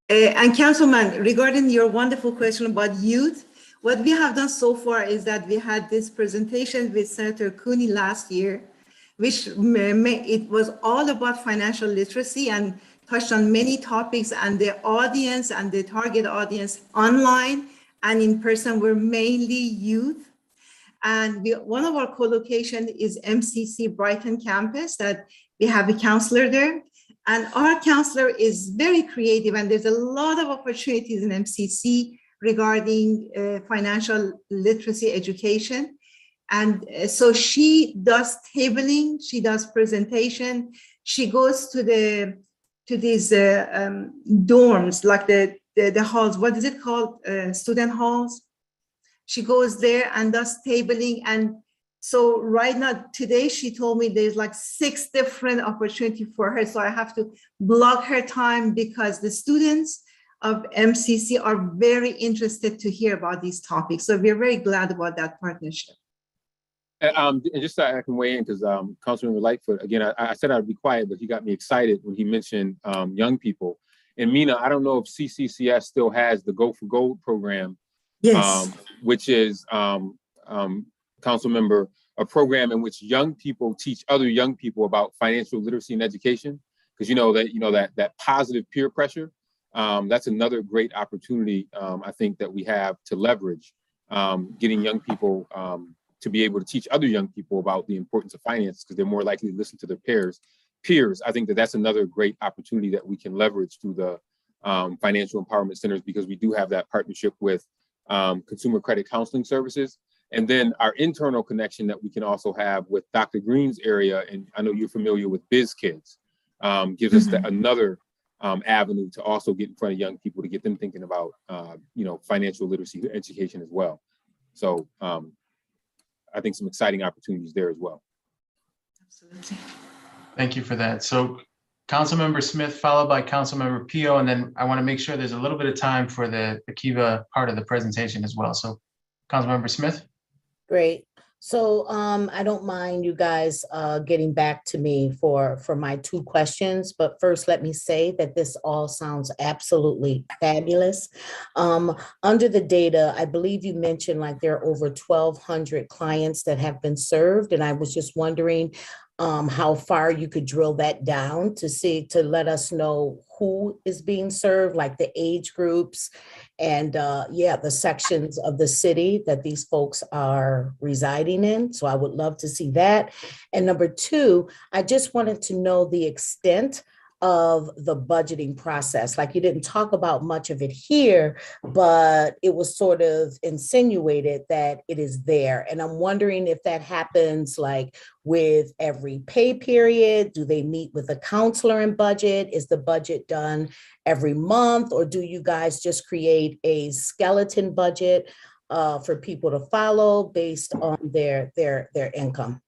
D: And Councilman, regarding your wonderful question about youth, what we have done so far is that we had this presentation with Senator Cooney last year, which it was all about financial literacy and touched on many topics, and the audience and the target audience online and in person were mainly youth. And one of our co-location is MCC Brighton campus, that we have a counselor there. And our counselor is very creative, and there's a lot of opportunities in MCC regarding financial literacy education. And so she does tabling, she does presentation, she goes to these dorms, like the halls, what is it called? Student halls. She goes there and does tabling. And so right now, today, she told me there's like 6 different opportunities for her. So I have to block her time because the students of MCC are very interested to hear about these topics. So we're very glad about that partnership.
B: And just so I can weigh in, because Councilmember Lightfoot, again, I said I'd be quiet, but he got me excited when he mentioned young people. And Mina, I don't know if CCCS still has the Go for Gold program.
D: Yes.
B: Which is council member, a program in which young people teach other young people about financial literacy and education. Because that positive peer pressure, that's another great opportunity I think that we have to leverage, getting young people to be able to teach other young people about the importance of finance, because they're more likely to listen to their peers. I think that's another great opportunity that we can leverage through the financial empowerment centers, because we do have that partnership with consumer credit counseling services. And then our internal connection that we can also have with Dr. Green's area, and I know you're familiar with Biz Kids, gives us another avenue to also get in front of young people to get them thinking about, financial literacy education as well. So I think some exciting opportunities there as well.
D: Absolutely.
A: Thank you for that. So Councilmember Smith, followed by Councilmember Pio, and then I want to make sure there's a little bit of time for the Kiva part of the presentation as well. So Councilmember Smith.
H: Great. So I don't mind you guys getting back to me for my 2 questions, but first let me say that this all sounds absolutely fabulous. Under the data, I believe you mentioned like there are over 1,200 clients that have been served, and I was just wondering how far you could drill that down to let us know who is being served, like the age groups and the sections of the city that these folks are residing in. So I would love to see that. And number 2, I just wanted to know the extent of the budgeting process. Like, you didn't talk about much of it here, but it was sort of insinuated that it is there. And I'm wondering if that happens like with every pay period. Do they meet with a counselor and budget? Is the budget done every month? Or do you guys just create a skeleton budget for people to follow based on their income?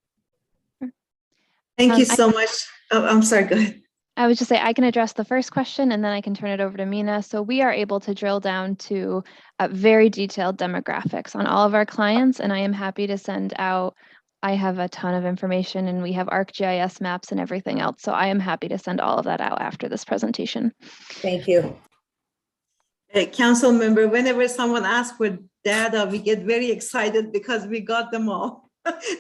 D: Thank you so much. Oh, I'm sorry, go ahead.
C: I would just say I can address the first question and then I can turn it over to Mina. So we are able to drill down to very detailed demographics on all of our clients, and I am happy to send out. I have a ton of information, and we have ArcGIS maps and everything else. So I am happy to send all of that out after this presentation.
H: Thank you.
D: Council member, whenever someone asks for data, we get very excited because we got them all.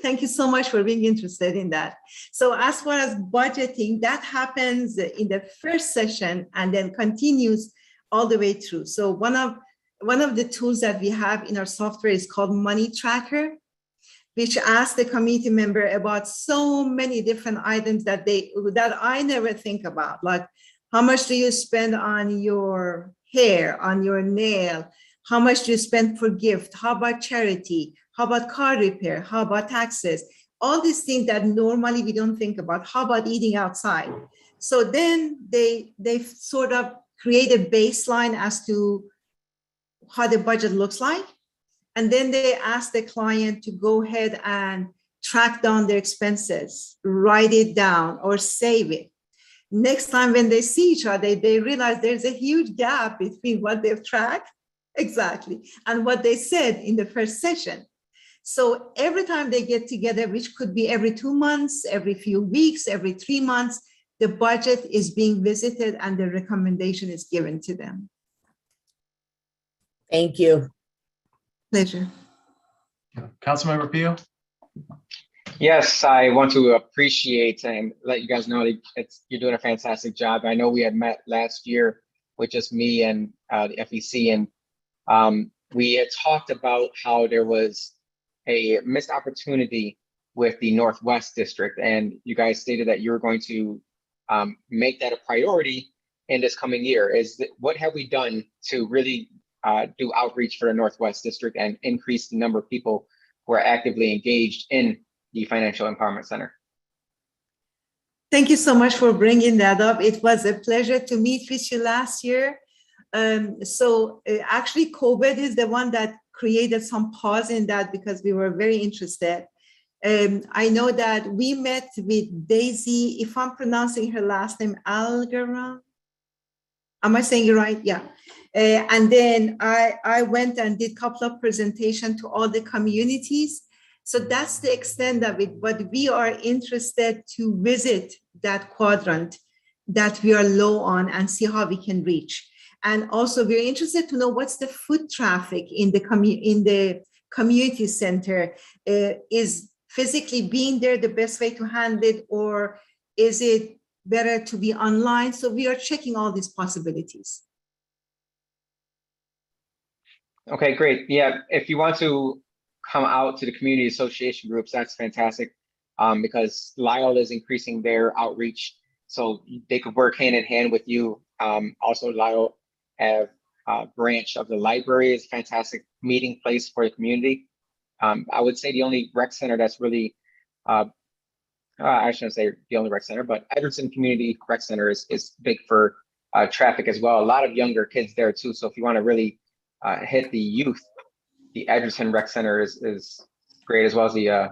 D: Thank you so much for being interested in that. So as far as budgeting, that happens in the first session and then continues all the way through. So one of the tools that we have in our software is called Money Tracker, which asks the community member about so many different items that I never think about, like how much do you spend on your hair, on your nail? How much do you spend for gift? How about charity? How about car repair? How about taxes? all these things that normally we don't think about. How about eating outside? So then they sort of create a baseline as to how the budget looks like. And then they ask the client to go ahead and track down their expenses, write it down or save it. Next time when they see each other, they realize there's a huge gap between what they've tracked exactly and what they said in the first session. So every time they get together, which could be every 2 months, every few weeks, every 3 months, the budget is being visited and the recommendation is given to them.
H: Thank you.
D: Pleasure.
A: Councilmember Peel?
I: Yes, I want to appreciate and let you guys know that you're doing a fantastic job. I know we had met last year with just me and the FEC, and we had talked about how there was a missed opportunity with the Northwest District, and you guys stated that you were going to make that a priority in this coming year. What have we done to really do outreach for the Northwest District and increase the number of people who are actively engaged in the Financial Empowerment Center?
D: Thank you so much for bringing that up. It was a pleasure to meet with you last year. Actually, COVID is the one that created some pause in that because we were very interested. I know that we met with Daisy, if I'm pronouncing her last name, Algaram. Am I saying it right? Yeah. And then I went and did a couple of presentations to all the communities. So that's the extent of it, but we are interested to visit that quadrant that we are low on and see how we can reach. And also we're interested to know what's the foot traffic in the community center. Is physically being there the best way to handle it, or is it better to be online? So we are checking all these possibilities.
I: Okay, great. Yeah, if you want to come out to the community association groups, that's fantastic, because Lyle is increasing their outreach, so they could work hand in hand with you. Also, Lyle have a branch of the library, is a fantastic meeting place for the community. I would say the only rec center that's really, I shouldn't say the only rec center, but Edgerton Community Rec Center is big for traffic as well. A lot of younger kids there too. So if you want to really hit the youth, the Edgerton Rec Center is great, as well as the.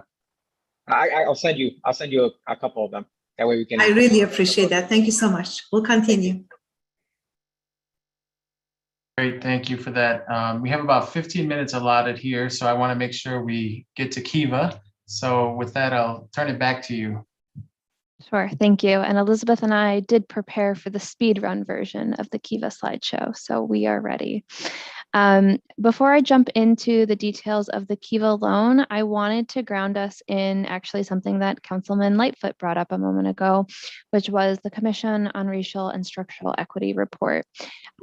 I: I'll send you a couple of them. That way we can.
D: I really appreciate that. Thank you so much. We'll continue.
A: Great, thank you for that. We have about 15 minutes allotted here, so I want to make sure we get to Kiva. So with that, I'll turn it back to you.
C: Sure, thank you. And Elizabeth and I did prepare for the speed run version of the Kiva slideshow, so we are ready. Before I jump into the details of the Kiva loan, I wanted to ground us in actually something that Councilman Lightfoot brought up a moment ago, which was the Commission on Racial and Structural Equity report.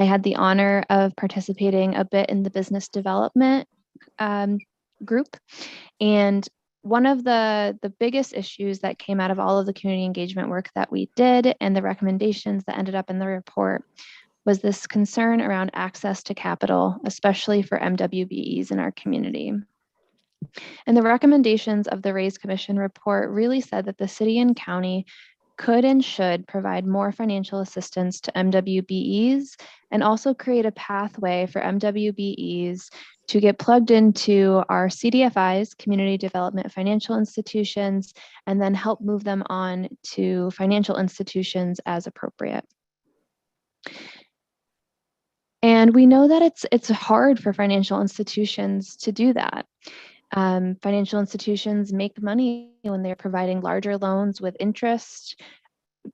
C: I had the honor of participating a bit in the business development group, and one of the biggest issues that came out of all of the community engagement work that we did and the recommendations that ended up in the report was this concern around access to capital, especially for MWBEs in our community. And the recommendations of the Raise Commission report really said that the city and county could and should provide more financial assistance to MWBEs and also create a pathway for MWBEs to get plugged into our CDFIs, Community Development Financial Institutions, and then help move them on to financial institutions as appropriate. And we know that it's hard for financial institutions to do that. Financial institutions make money when they're providing larger loans with interest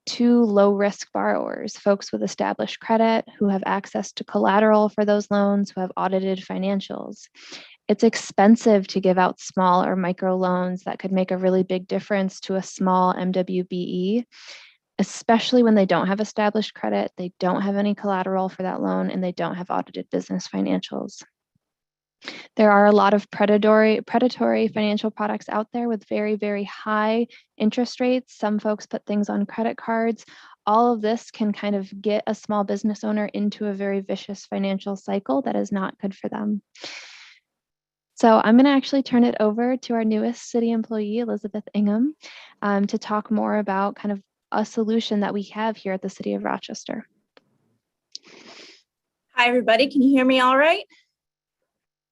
C: to low-risk borrowers, folks with established credit who have access to collateral for those loans, who have audited financials. It's expensive to give out small or micro loans that could make a really big difference to a small MWBE, especially when they don't have established credit, they don't have any collateral for that loan, and they don't have audited business financials. There are a lot of predatory financial products out there with very, very high interest rates. Some folks put things on credit cards. All of this can kind of get a small business owner into a very vicious financial cycle that is not good for them. So I'm going to actually turn it over to our newest city employee, Elizabeth Ingham, to talk more about kind of a solution that we have here at the City of Rochester.
E: Hi, everybody. Can you hear me all right?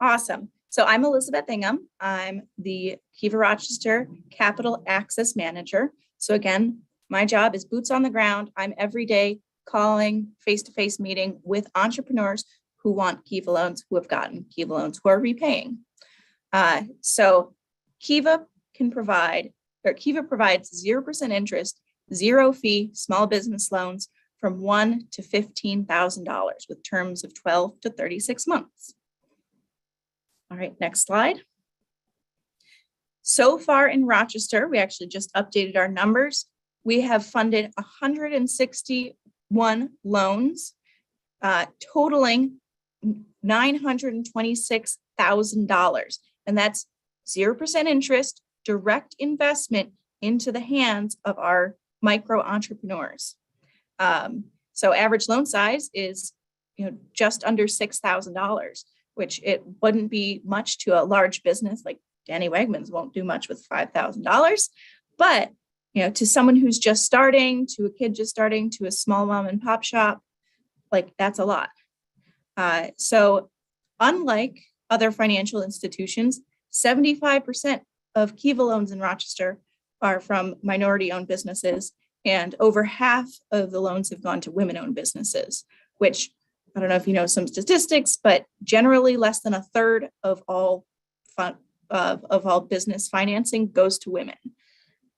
E: Awesome. So I'm Elizabeth Ingham. I'm the Kiva Rochester Capital Access Manager. So again, my job is boots on the ground. I'm every day calling, face-to-face meeting with entrepreneurs who want Kiva loans, who have gotten Kiva loans, who are repaying. So Kiva provides 0% interest, zero fee, small business loans from $1,000 to $15,000 with terms of 12 to 36 months. All right, next slide. So far in Rochester, we actually just updated our numbers. We have funded 161 loans, totaling $926,000. And that's 0% interest, direct investment into the hands of our micro entrepreneurs. So average loan size is, just under $6,000, which it wouldn't be much to a large business like Danny Wegmans won't do much with $5,000, but to someone who's just starting, to a kid just starting, to a small mom and pop shop, like that's a lot. So unlike other financial institutions, 75% of Kiva loans in Rochester are from minority-owned businesses, and over half of the loans have gone to women-owned businesses, which I don't know if you know some statistics, but generally less than a third of all business financing goes to women.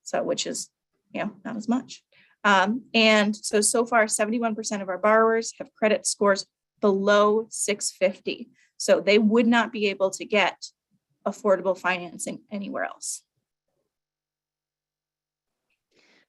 E: So, which is, not as much. And so far, 71% of our borrowers have credit scores below 650. So they would not be able to get affordable financing anywhere else.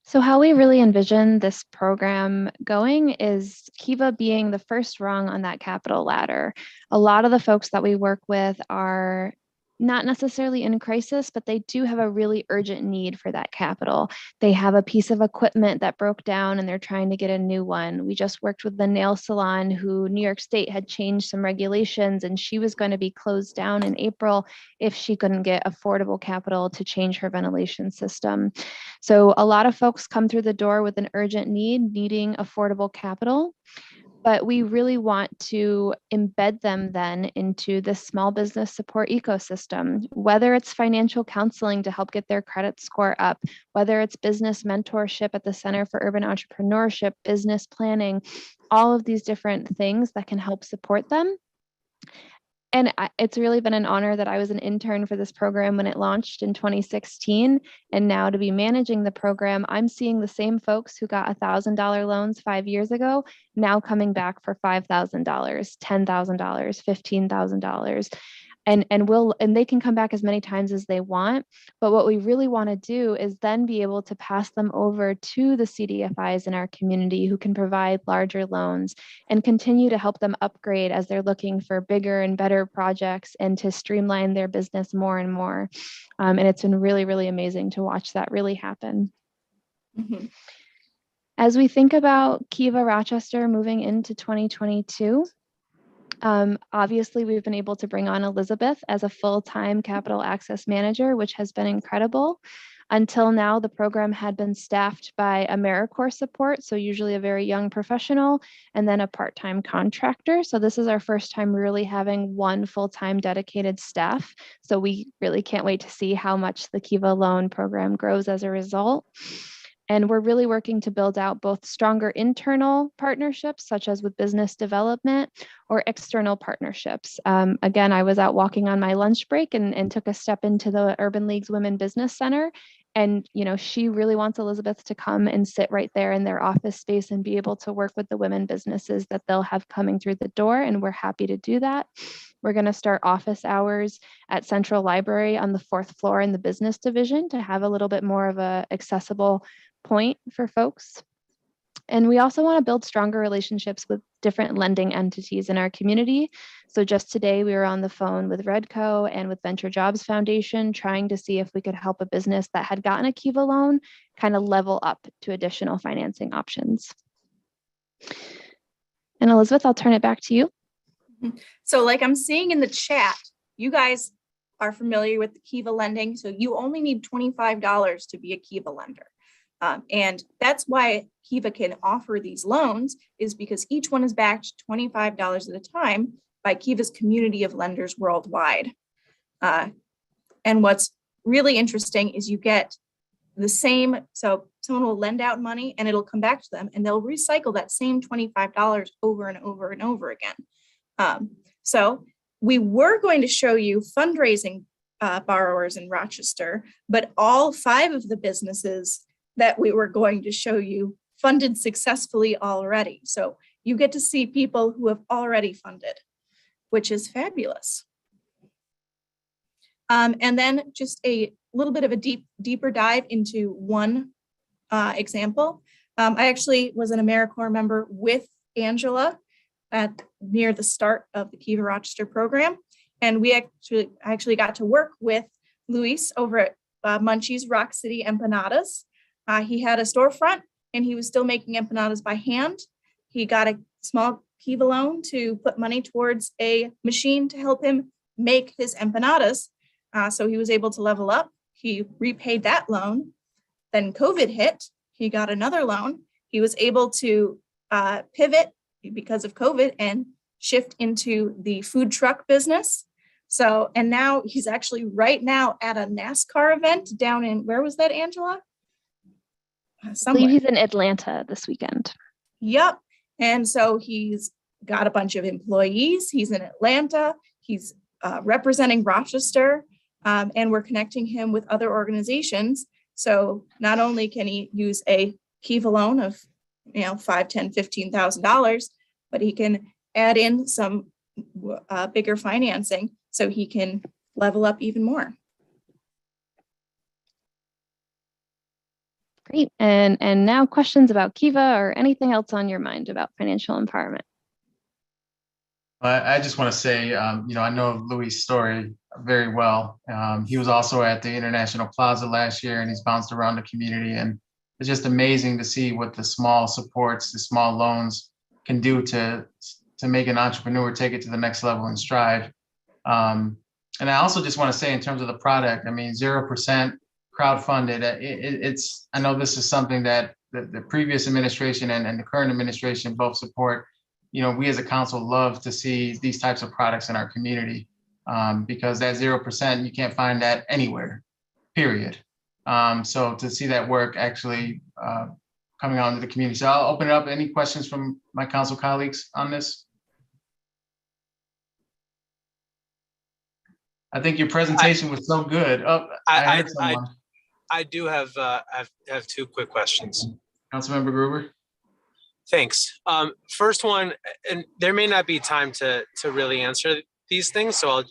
C: So how we really envision this program going is Kiva being the first rung on that capital ladder. A lot of the folks that we work with are not necessarily in crisis, but they do have a really urgent need for that capital. They have a piece of equipment that broke down and they're trying to get a new one. We just worked with the nail salon who New York State had changed some regulations and she was going to be closed down in April if she couldn't get affordable capital to change her ventilation system. So a lot of folks come through the door with an urgent need, needing affordable capital. But we really want to embed them then into this small business support ecosystem, whether it's financial counseling to help get their credit score up, whether it's business mentorship at the Center for Urban Entrepreneurship, business planning, all of these different things that can help support them. And it's really been an honor that I was an intern for this program when it launched in 2016. And now to be managing the program, I'm seeing the same folks who got $1,000 loans 5 years ago, now coming back for $5,000, $10,000, $15,000. And they can come back as many times as they want. But what we really want to do is then be able to pass them over to the CDFIs in our community who can provide larger loans and continue to help them upgrade as they're looking for bigger and better projects and to streamline their business more and more. And it's been really, really amazing to watch that really happen.
E: Mm-hmm.
C: As we think about Kiva Rochester moving into 2022, obviously, we've been able to bring on Elizabeth as a full-time capital access manager, which has been incredible. Until now, the program had been staffed by AmeriCorps support, so usually a very young professional, and then a part-time contractor. So this is our first time really having one full-time dedicated staff. So we really can't wait to see how much the Kiva loan program grows as a result. And we're really working to build out both stronger internal partnerships, such as with business development, or external partnerships. Again, I was out walking on my lunch break and took a step into the Urban League's Women Business Center. And, she really wants Elizabeth to come and sit right there in their office space and be able to work with the women businesses that they'll have coming through the door. And we're happy to do that. We're going to start office hours at Central Library on the 4th floor in the business division to have a little bit more of a accessible point for folks. And we also want to build stronger relationships with different lending entities in our community. So just today we were on the phone with Redco and with Venture Jobs Foundation, trying to see if we could help a business that had gotten a Kiva loan kind of level up to additional financing options. And Elizabeth, I'll turn it back to you.
E: So like I'm seeing in the chat, you guys are familiar with the Kiva lending, so you only need $25 to be a Kiva lender. And that's why Kiva can offer these loans, is because each one is backed $25 at a time by Kiva's community of lenders worldwide. And what's really interesting is you get the same, so someone will lend out money and it'll come back to them and they'll recycle that same $25 over and over and over again. So we were going to show you fundraising borrowers in Rochester, but all 5 of the businesses that we were going to show you funded successfully already. So you get to see people who have already funded, which is fabulous. And then just a little bit of a deeper dive into one example. I actually was an AmeriCorps member with Angela near the start of the Kiva Rochester program. And we actually got to work with Luis over at Munchie's Roc City Empanadas. He had a storefront and he was still making empanadas by hand. He got a small Kiva loan to put money towards a machine to help him make his empanadas. So he was able to level up. He repaid that loan. Then COVID hit. He got another loan. He was able to pivot because of COVID and shift into the food truck business. So, and now he's actually right now at a NASCAR event down in, where was that, Angela?
C: I believe he's in Atlanta this weekend.
E: Yep. And so he's got a bunch of employees. He's in Atlanta. He's representing Rochester. And we're connecting him with other organizations. So not only can he use a Kiva loan of, $5,000, $10,000, $15,000, but he can add in some bigger financing so he can level up even more.
C: Great. And now questions about Kiva or anything else on your mind about financial empowerment?
A: I just want to say, I know Louis' story very well. He was also at the International Plaza last year and he's bounced around the community, and it's just amazing to see what the small supports, the small loans can do to make an entrepreneur take it to the next level and strive. And I also just want to say, in terms of the product, 0% crowdfunded. I know this is something that the previous administration and the current administration both support. We as a council love to see these types of products in our community, because that 0%, you can't find that anywhere, period. So to see that work actually coming out into the community. So I'll open it up. Any questions from my council colleagues on this? I think your presentation was so good. Oh, I heard someone.
F: I do have 2 quick questions.
A: Councilmember Gruber.
F: Thanks. First one, and there may not be time to really answer these things. So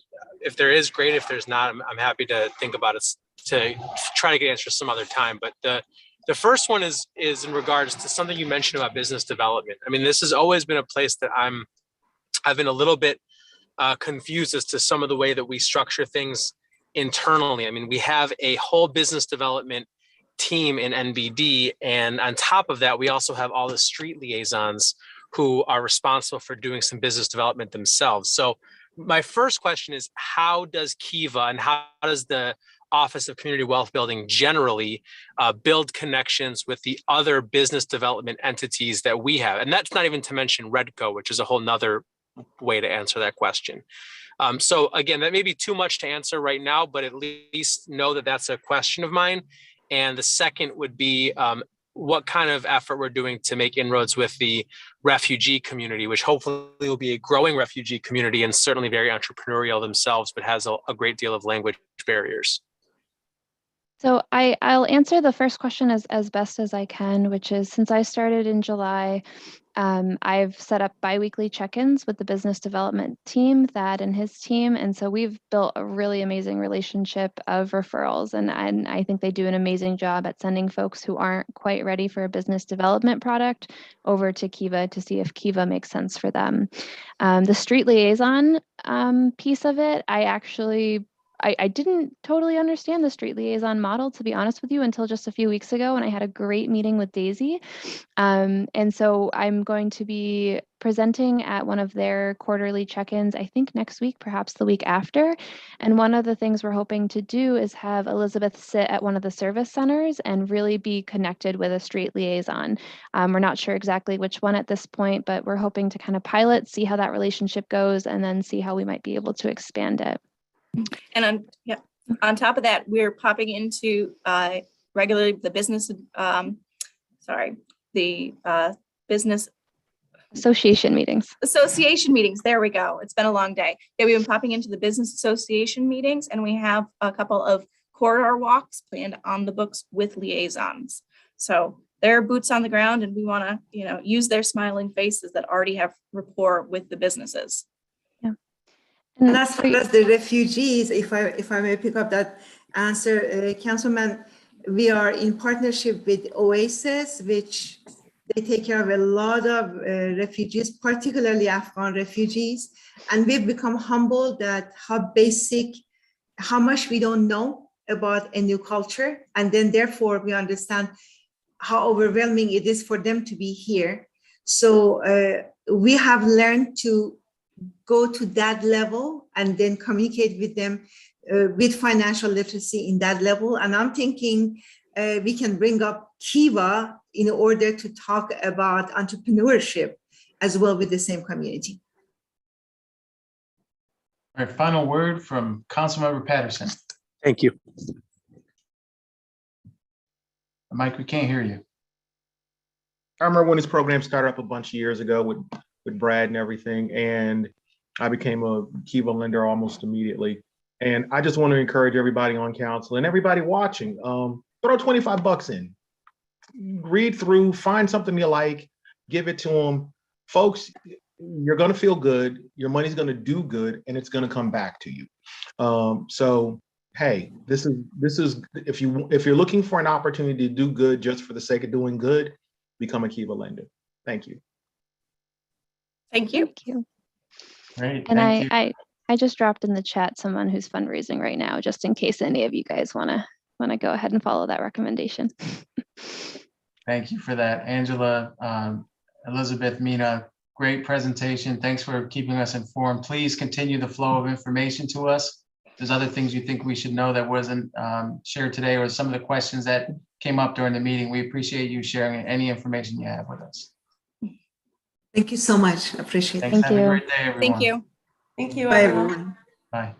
F: if there is, great. If there's not, I'm happy to think about it to try to get answers some other time. But the first one is in regards to something you mentioned about business development. This has always been a place that I've been a little bit confused as to some of the way that we structure things internally. We have a whole business development team in NBD, and on top of that, we also have all the street liaisons who are responsible for doing some business development themselves. So my first question is, how does Kiva and how does the Office of Community Wealth Building generally build connections with the other business development entities that we have? And that's not even to mention Redco, which is a whole nother way to answer that question. So again, that may be too much to answer right now, but at least know that that's a question of mine. And the second would be what kind of effort we're doing to make inroads with the refugee community, which hopefully will be a growing refugee community and certainly very entrepreneurial themselves, but has a great deal of language barriers.
C: So I'll answer the first question as best as I can, which is, since I started in July, I've set up biweekly check-ins with the business development team, Thad and his team. And so we've built a really amazing relationship of referrals. And I think they do an amazing job at sending folks who aren't quite ready for a business development product over to Kiva to see if Kiva makes sense for them. The street liaison piece of it, I didn't totally understand the street liaison model, to be honest with you, until just a few weeks ago when I had a great meeting with Daisy. And so I'm going to be presenting at one of their quarterly check-ins, I think next week, perhaps the week after. And one of the things we're hoping to do is have Elizabeth sit at one of the service centers and really be connected with a street liaison. We're not sure exactly which one at this point, but we're hoping to kind of pilot, see how that relationship goes, and then see how we might be able to expand it.
E: And on top of that, we're popping into regularly the business, business
C: Association meetings.
E: association meetings. There we go. It's been a long day. Yeah, we've been popping into the business association meetings, and we have a couple of corridor walks planned on the books with liaisons. So they're boots on the ground, and we want to, use their smiling faces that already have rapport with the businesses.
D: And as far as the refugees, if I may pick up that answer, Councilman, we are in partnership with Oasis, which they take care of a lot of refugees, particularly Afghan refugees. And we've become humbled at how much we don't know about a new culture. And then therefore we understand how overwhelming it is for them to be here. So we have learned to go to that level and then communicate with them with financial literacy in that level. And I'm thinking we can bring up Kiva in order to talk about entrepreneurship as well with the same community.
A: All right, final word from Councilmember Patterson.
F: Thank you.
A: Mike, we can't hear you.
J: I remember when this program started up a bunch of years ago with Brad and everything, and I became a Kiva lender almost immediately. And I just want to encourage everybody on council and everybody watching, throw 25 bucks in, read through, find something you like, give it to them. Folks, you're going to feel good. Your money's going to do good, and it's going to come back to you. So, hey, this is if you're looking for an opportunity to do good just for the sake of doing good, become a Kiva lender. Thank you.
E: Thank you.
C: Thank you.
A: Great,
C: And
A: thank you.
C: I just dropped in the chat someone who's fundraising right now, just in case any of you guys want to go ahead and follow that recommendation.
A: Thank you for that, Angela, Elizabeth, Mina. Great presentation. Thanks for keeping us informed. Please continue the flow of information to us. If there's other things you think we should know that wasn't shared today, or some of the questions that came up during the meeting, we appreciate you sharing any information you have with us.
D: Thank you so much. Appreciate it.
A: Thanks.
C: Thank
A: Have
C: you.
A: a great day, everyone.
E: Thank you.
D: Thank you. Bye, everyone.
A: Bye.